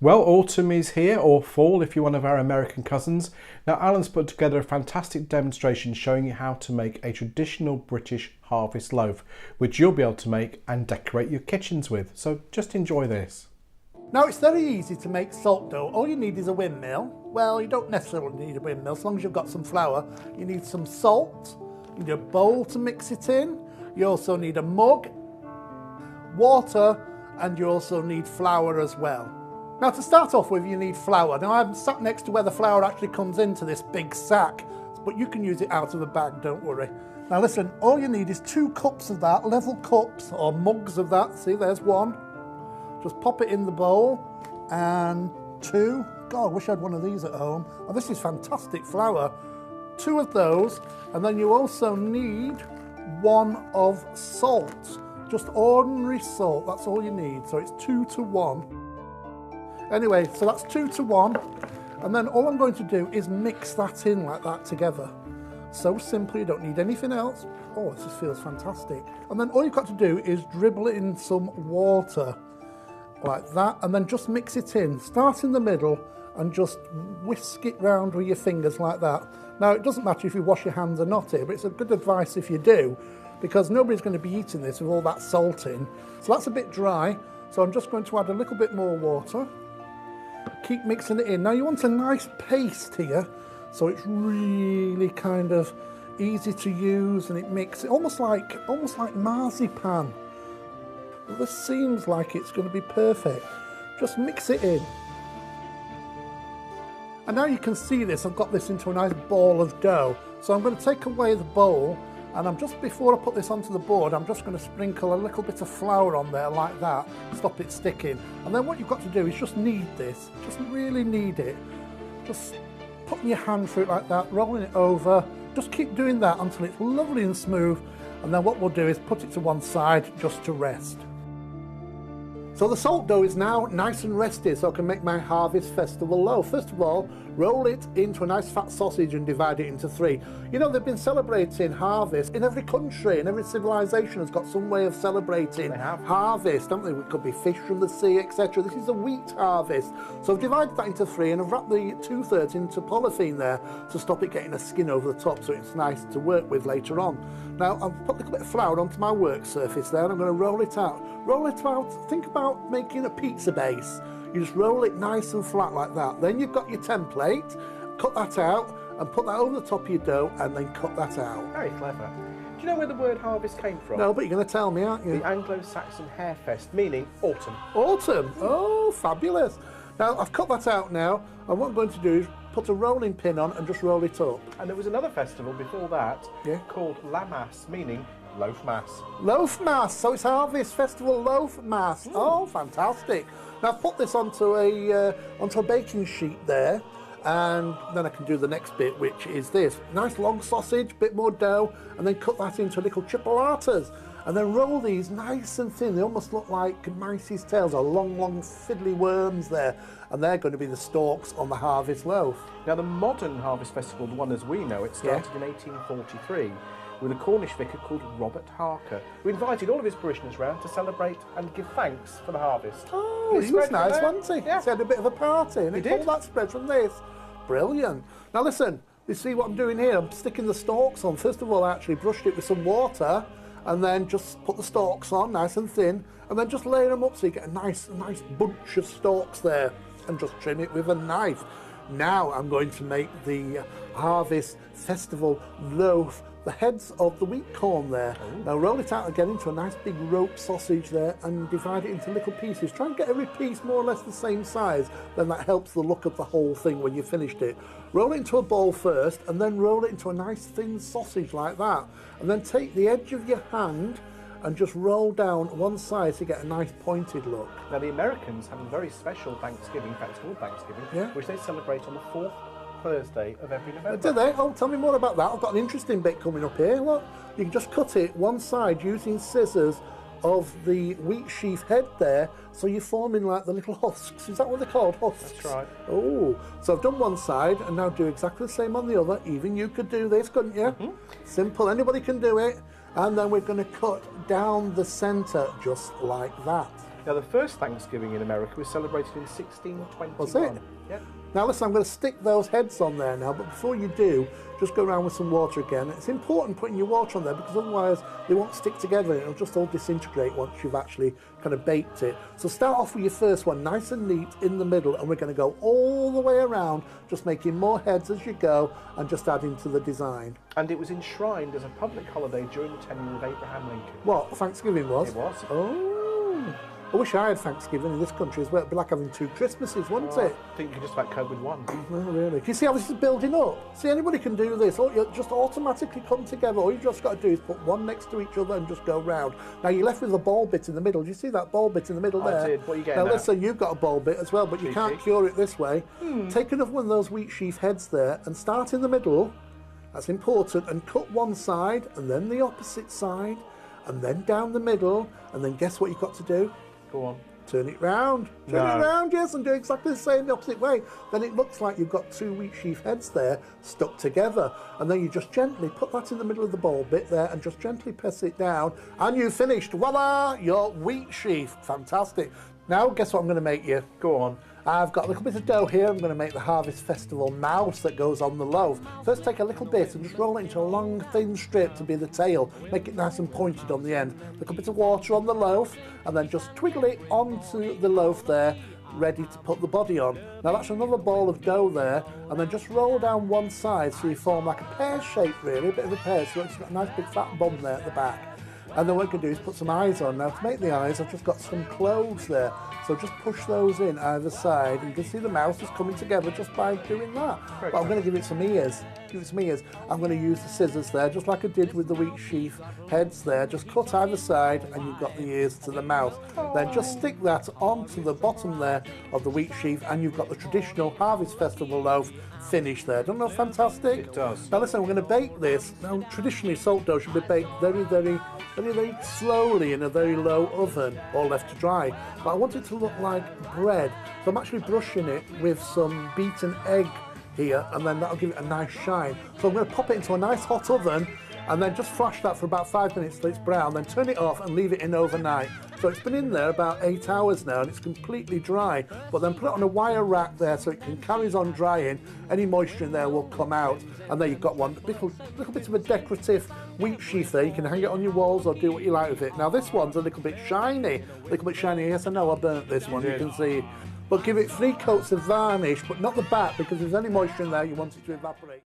Well, autumn is here, or fall if you're one of our American cousins. Now, Alan's put together a fantastic demonstration showing you how to make a traditional British harvest loaf, which you'll be able to make and decorate your kitchens with. So just enjoy this. Now, it's very easy to make salt dough. All you need is a windmill. Well, you don't necessarily need a windmill, as long as you've got some flour. You need some salt, you need a bowl to mix it in. You also need a mug, water, and you also need flour as well. Now, to start off with, you need flour. Now, I'm sat next to where the flour actually comes into this big sack, but you can use it out of a bag, don't worry. Now listen, all you need is 2 cups of that, level cups or mugs of that. See, there's one. Just pop it in the bowl, and 2. God, I wish I had one of these at home. Oh, this is fantastic flour. 2 of those, and then you also need 1 of salt. Just ordinary salt, that's all you need. So it's 2 to 1. Anyway, so that's 2 to 1, and then all I'm going to do is mix that in like that together. So simple, you don't need anything else. Oh, this just feels fantastic. And then all you've got to do is dribble it in some water, like that, and then just mix it in. Start in the middle and just whisk it round with your fingers like that. Now, it doesn't matter if you wash your hands or not here, but it's a good advice if you do, because nobody's going to be eating this with all that salt in. So that's a bit dry, so I'm just going to add a little bit more water. Keep mixing it in. Now you want a nice paste here, so it's really kind of easy to use, and it makes it almost like marzipan. This seems like it's going to be perfect. Just mix it in. And now you can see this, I've got this into a nice ball of dough. So I'm going to take away the bowl, and before I put this onto the board, I'm just going to sprinkle a little bit of flour on there like that, stop it sticking. And then what you've got to do is just knead this, just really knead it. Just putting your hand through it like that, rolling it over. Just keep doing that until it's lovely and smooth. And then what we'll do is put it to one side just to rest. So the salt dough is now nice and rested, so I can make my Harvest Festival loaf. First of all, roll it into a nice fat sausage and divide it into 3. You know, they've been celebrating harvest in every country, and every civilization has got some way of celebrating harvest, haven't they? It could be fish from the sea, etc. This is a wheat harvest. So I've divided that into 3, and I've wrapped the 2/3 into polythene there to stop it getting a skin over the top, so it's nice to work with later on. Now, I've put a little bit of flour onto my work surface there, and I'm going to roll it out. Roll it out, think about making a pizza base. You just roll it nice and flat like that. Then you've got your template, cut that out, and put that over the top of your dough, and then cut that out. Very clever. Do you know where the word harvest came from? No, but you're going to tell me, aren't you? The Anglo-Saxon Harefest, meaning autumn. Autumn? Oh, fabulous. Now, I've cut that out now, and what I'm going to do is put a rolling pin on and just roll it up. And there was another festival before that called La Masse, meaning Loaf Mass. Loaf Mass, so it's Harvest Festival Loaf Mass. Oh, fantastic. Now I've put this onto a baking sheet there, and then I can do the next bit, which is this. Nice long sausage, bit more dough, and then cut that into little chipolatas. And then roll these nice and thin. They almost look like mice's tails, or long fiddly worms there. And they're going to be the stalks on the Harvest Loaf. Now the modern Harvest Festival, the one as we know it, started in 1843. With a Cornish vicar called Robert Harker, who invited all of his parishioners round to celebrate and give thanks for the harvest. Oh, he was nice, wasn't he? Yeah. He had a bit of a party, and all that spread from this. Brilliant. Now listen, you see what I'm doing here? I'm sticking the stalks on. First of all, I actually brushed it with some water, and then just put the stalks on, nice and thin, and then just layer them up so you get a nice bunch of stalks there, and just trim it with a knife. Now I'm going to make the Harvest Festival loaf, the heads of the wheat corn there. Ooh. Now roll it out again into a nice big rope sausage there, and divide it into little pieces. Try and get every piece more or less the same size, then that helps the look of the whole thing when you've finished it. Roll it into a bowl first, and then roll it into a nice thin sausage like that. And then take the edge of your hand and just roll down one side to get a nice pointed look. Now the Americans have a very special Thanksgiving, in fact it's called Thanksgiving, which they celebrate on the 4th Thursday of every November. Do they? Oh, tell me more about that. I've got an interesting bit coming up here. Look, you can just cut it one side using scissors of the wheat sheaf head there, so you're forming like the little husks. Is that what they're called? Husks? That's right. Oh, so I've done one side, and now do exactly the same on the other. Even you could do this, couldn't you? Mm-hmm. Simple, anybody can do it. And then we're going to cut down the centre just like that. Now, the first Thanksgiving in America was celebrated in 1621. Was it? Yep. Now listen, I'm going to stick those heads on there now, but before you do, just go around with some water again. It's important putting your water on there because otherwise they won't stick together. It'll just all disintegrate once you've actually kind of baked it. So start off with your first one, nice and neat in the middle, and we're going to go all the way around, just making more heads as you go and just adding to the design. And it was enshrined as a public holiday during the tenure of Abraham Lincoln. What, Thanksgiving was? It was. Oh. I wish I had Thanksgiving in this country as well. It'd be like having 2 Christmases, wouldn't it? I think you could just about cope with one. No, really. Can you see how this is building up? See, anybody can do this. Or you just automatically come together. All you've just got to do is put one next to each other and just go round. Now, you're left with a ball bit in the middle. Do you see that ball bit in the middle there? I did. What are you getting now, at? listen, you've got a ball bit as well, but you can't cure it this way. Take another one of those wheat sheaf heads there and start in the middle. That's important. And cut one side and then the opposite side and then down the middle. And then guess what you've got to do? Go on. Turn it round. Turn it round, yes, and do exactly the same the opposite way. Then it looks like you've got 2 wheat sheaf heads there stuck together. And then you just gently put that in the middle of the ball bit there and just gently press it down. And you've finished. Voila! Your wheat sheaf. Fantastic. Now, guess what I'm going to make you? Go on. I've got a little bit of dough here. I'm going to make the Harvest Festival mouse that goes on the loaf. First, take a little bit and just roll it into a long, thin strip to be the tail. Make it nice and pointed on the end. A little bit of water on the loaf, and then just twiggle it onto the loaf there, ready to put the body on. Now, that's another ball of dough there, and then just roll down one side so you form like a pear shape, really, a bit of a pear, so it's got a nice big fat bun there at the back. And then what you can do is put some eyes on. Now, to make the eyes, I've just got some cloves there. So just push those in either side. And you can see the mouse is coming together just by doing that. But I'm going to give it some ears. Give it some ears. I'm going to use the scissors there, just like I did with the wheat sheaf heads there. Just cut either side, and you've got the ears to the mouth. Then just stick that onto the bottom there of the wheat sheaf, and you've got the traditional Harvest Festival loaf finished there. Don't know, fantastic? It does. Now listen, we're going to bake this. Now, traditionally, salt dough should be baked very, very slowly in a very low oven or left to dry. But I want it to look like bread. So I'm actually brushing it with some beaten egg here, and then that'll give it a nice shine. So I'm going to pop it into a nice hot oven and then just flash that for about 5 minutes till it's brown, then turn it off and leave it in overnight. So it's been in there about 8 hours now and it's completely dry, but then put it on a wire rack there so it carries on drying. Any moisture in there will come out, and there you've got one little bit of a decorative wheat sheaf there. You can hang it on your walls or do what you like with it. Now this one's a little bit shiny. Yes, I know I burnt this one, you can see. But give it 3 coats of varnish, but not the back, because if there's any moisture in there you want it to evaporate.